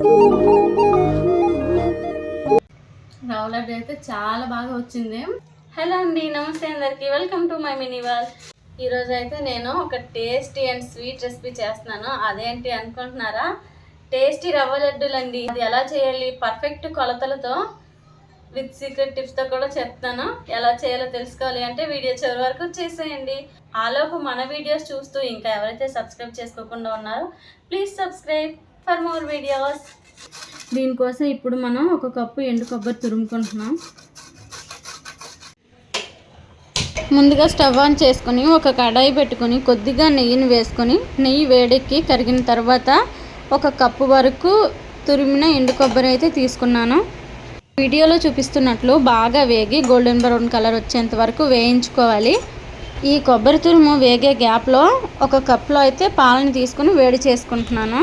రవ్వ లడ్డు అయితే చాలా బాగా వచ్చింది. హలో అండి, నమస్తే అందరికి, welcome to my mini world. ఈరోజు అయితే నేను ఒక టేస్టీ అండ్ స్వీట్ రెసిపీ చేస్తున్నాను. అదేంటి అనుకుంటున్నారా? టేస్టీ రవ్వ లడ్డూలండి. అది ఎలా చేయాలి పర్ఫెక్ట్ కొలతలతో విత్ సీక్రెట్ టిప్స్తో కూడా చెప్తాను. ఎలా చేయాలో తెలుసుకోవాలి అంటే వీడియో చివరి వరకు చేసేయండి. ఆలోపు మన వీడియోస్ చూస్తూ ఇంకా ఎవరైతే సబ్స్క్రైబ్ చేసుకోకుండా ఉన్నారో please subscribe for more videos. దీనికోసం ఇప్పుడు మనం ఒక కప్పు ఎండు కొబ్బరి తురుముకుంటున్నాం. ముందుగా స్టవ్ ఆన్ చేసుకొని ఒక కడాయి పెట్టుకొని కొద్దిగా నెయ్యిని వేసుకొని నెయ్యి వేడెక్కి కరిగిన తర్వాత ఒక కప్పు వరకు తురిమిన ఎండు కొబ్బరి అయితే తీసుకున్నాను. వీడియోలో చూపిస్తున్నట్లు బాగా వేగి గోల్డెన్ బ్రౌన్ కలర్ వచ్చేంత వరకు వేయించుకోవాలి. ఈ కొబ్బరి తురుము వేగే గ్యాప్లో ఒక కప్లో అయితే పాలని తీసుకుని వేడి చేసుకుంటున్నాను.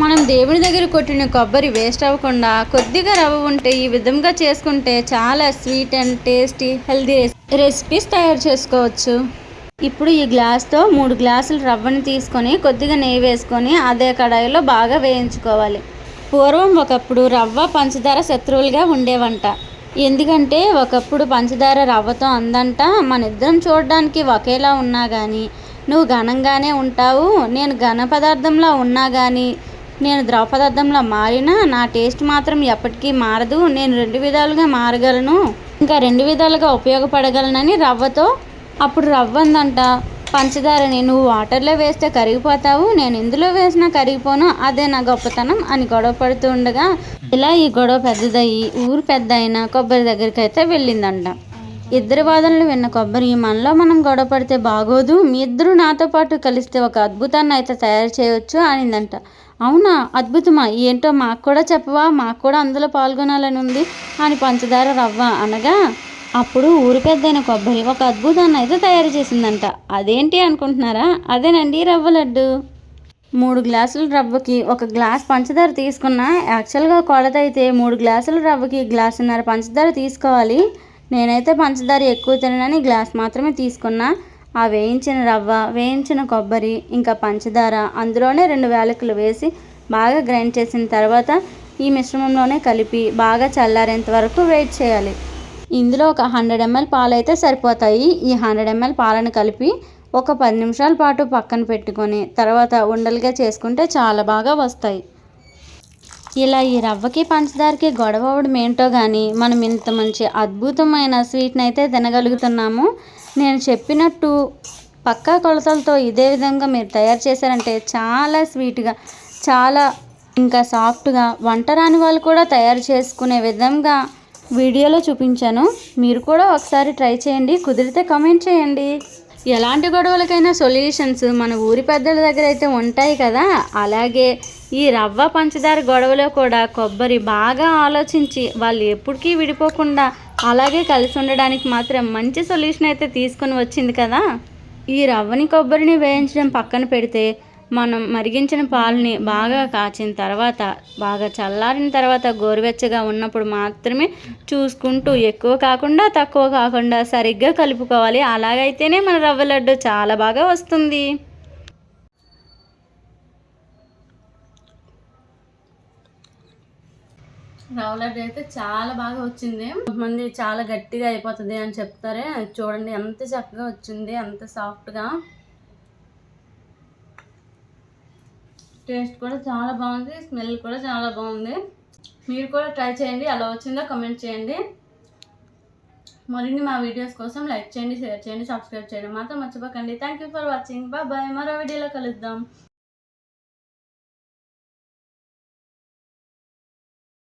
మనం దేవుడి దగ్గర కొట్టిన కొబ్బరి వేస్ట్ అవ్వకుండా కొద్దిగా రవ్వ ఉంటే ఈ విధంగా చేసుకుంటే చాలా sweet and tasty healthy recipes తయారు చేసుకోవచ్చు. ఇప్పుడు ఈ గ్లాస్తో 3 గ్లాసులు రవ్వని తీసుకొని కొద్దిగా నెయ్యి వేసుకొని అదే కడాయిలో బాగా వేయించుకోవాలి. పూర్వం ఒకప్పుడు రవ్వ పంచదార శత్రువులుగా ఉండేవంట. ఎందుకంటే ఒకప్పుడు పంచదార రవ్వతో అందంట, మన ఇద్దరం చూడడానికి ఒకేలా ఉన్నా కానీ నువ్వు ఘనంగానే ఉంటావు, నేను ఘన పదార్థంలో ఉన్నా కానీ నేను ద్రవ పదార్థంలో మారినా నా టేస్ట్ మాత్రం ఎప్పటికీ మారదు, నేను 2 విధాలుగా మారగలను, ఇంకా 2 విధాలుగా ఉపయోగపడగలనని రవ్వతో. అప్పుడు రవ్వ అందంట పంచదారని నువ్వు వాటర్లో వేస్తే కరిగిపోతావు, నేను ఇందులో వేసినా కరిగిపోను, అదే నా గొప్పతనం అని గొడవ పడుతూ ఉండగా ఇలా ఈ గొడవ పెద్దదయ్యి ఊరు పెద్ద అయిన కొబ్బరి దగ్గరికి అయితే వెళ్ళిందంట. ఇద్దరి వాదనలు విన్న కొబ్బరి, మనలో మనం గొడవ పడితే బాగోదు, మీ ఇద్దరు నాతో పాటు కలిస్తే ఒక అద్భుతాన్ని అయితే తయారు చేయవచ్చు అనిందంట. అవునా, అద్భుతమా, ఏంటో మాకు కూడా చెప్పవా, మాకు కూడా అందులో పాల్గొనాలని ఉంది అని పంచదార రవ్వ అనగా అప్పుడు ఊరి పెద్దైన కొబ్బరి ఒక అద్భుతాన్ని అయితే తయారు చేసిందంట. అదేంటి అనుకుంటున్నారా? అదేనండి రవ్వ లడ్డు. 3 గ్లాసుల రవ్వకి 1 గ్లాస్ పంచదార తీసుకున్నా. యాక్చువల్గా కొలత అయితే 3 గ్లాసుల రవ్వకి 1.5 గ్లాసున్నర పంచదార తీసుకోవాలి. నేనైతే పంచదార ఎక్కువ తిననని గ్లాస్ మాత్రమే తీసుకున్నా. ఆ వేయించిన రవ్వ, వేయించిన కొబ్బరి ఇంకా పంచదార అందులోనే 2 యాలకులు వేసి బాగా గ్రైండ్ చేసిన తర్వాత ఈ మిశ్రమంలోనే కలిపి బాగా చల్లారేంత వరకు వెయిట్ చేయాలి. ఇందులో ఒక 100 ml పాలు అయితే సరిపోతాయి. ఈ 100 ml పాలను కలిపి ఒక 10 నిమిషాల పాటు పక్కన పెట్టుకొని తర్వాత ఉండలుగా చేసుకుంటే చాలా బాగా వస్తాయి. ఇలా ఈ రవ్వకి పంచదారకి గొడవ అవ్వడం ఏంటో కానీ మనం ఇంత మంచి అద్భుతమైన స్వీట్ని అయితే తినగలుగుతున్నాము. నేను చెప్పినట్టు పక్కా కొలతలతో ఇదే విధంగా మీరు తయారు చేశారంటే చాలా స్వీట్గా, చాలా ఇంకా సాఫ్ట్గా, వంట రాని వాళ్ళు కూడా తయారు చేసుకునే విధంగా వీడియోలో చూపించాను. మీరు కూడా ఒకసారి ట్రై చేయండి, కుదిరితే కామెంట్ చేయండి. ఎలాంటి గొడవలకైనా సొల్యూషన్స్ మన ఊరి పెద్దల దగ్గర అయితే ఉంటాయి కదా, అలాగే ఈ రవ్వ పంచదార గొడవలో కూడా కొబ్బరి బాగా ఆలోచించి వాళ్ళు ఎప్పటికీ విడిపోకుండా అలాగే కలిసి ఉండడానికి మాత్రం మంచి సొల్యూషన్ అయితే తీసుకొని వచ్చింది కదా. ఈ రవ్వని కొబ్బరిని వేయించడం పక్కన పెడితే మనం మరిగించిన పాలని బాగా కాచిన తర్వాత బాగా చల్లారిన తర్వాత గోరువెచ్చగా ఉన్నప్పుడు మాత్రమే చూసుకుంటూ ఎక్కువ కాకుండా తక్కువ కాకుండా సరిగ్గా కలుపుకోవాలి. అలాగైతేనే మన రవ్వ లడ్డు చాలా బాగా వస్తుంది. రవ్వ లడ్డు అయితే చాలా బాగా వచ్చింది. కొంతమంది చాలా గట్టిగా అయిపోతుంది అని చెప్తారే, చూడండి ఎంత చక్కగా వచ్చింది, ఎంత సాఫ్ట్గా. టేస్ట్ కూడా చాలా బాగుంది, స్మెల్ కూడా చాలా బాగుంది. మీరు కూడా ట్రై చేయండి, ఎలా వచ్చిందో కమెంట్ చేయండి. మరిన్ని మా వీడియోస్ కోసం లైక్ చేయండి, షేర్ చేయండి, సబ్స్క్రైబ్ చేయడం మాత్రం మర్చిపోకండి. Thank you for watching. Bye. మరో వీడియోలో కలుద్దాం.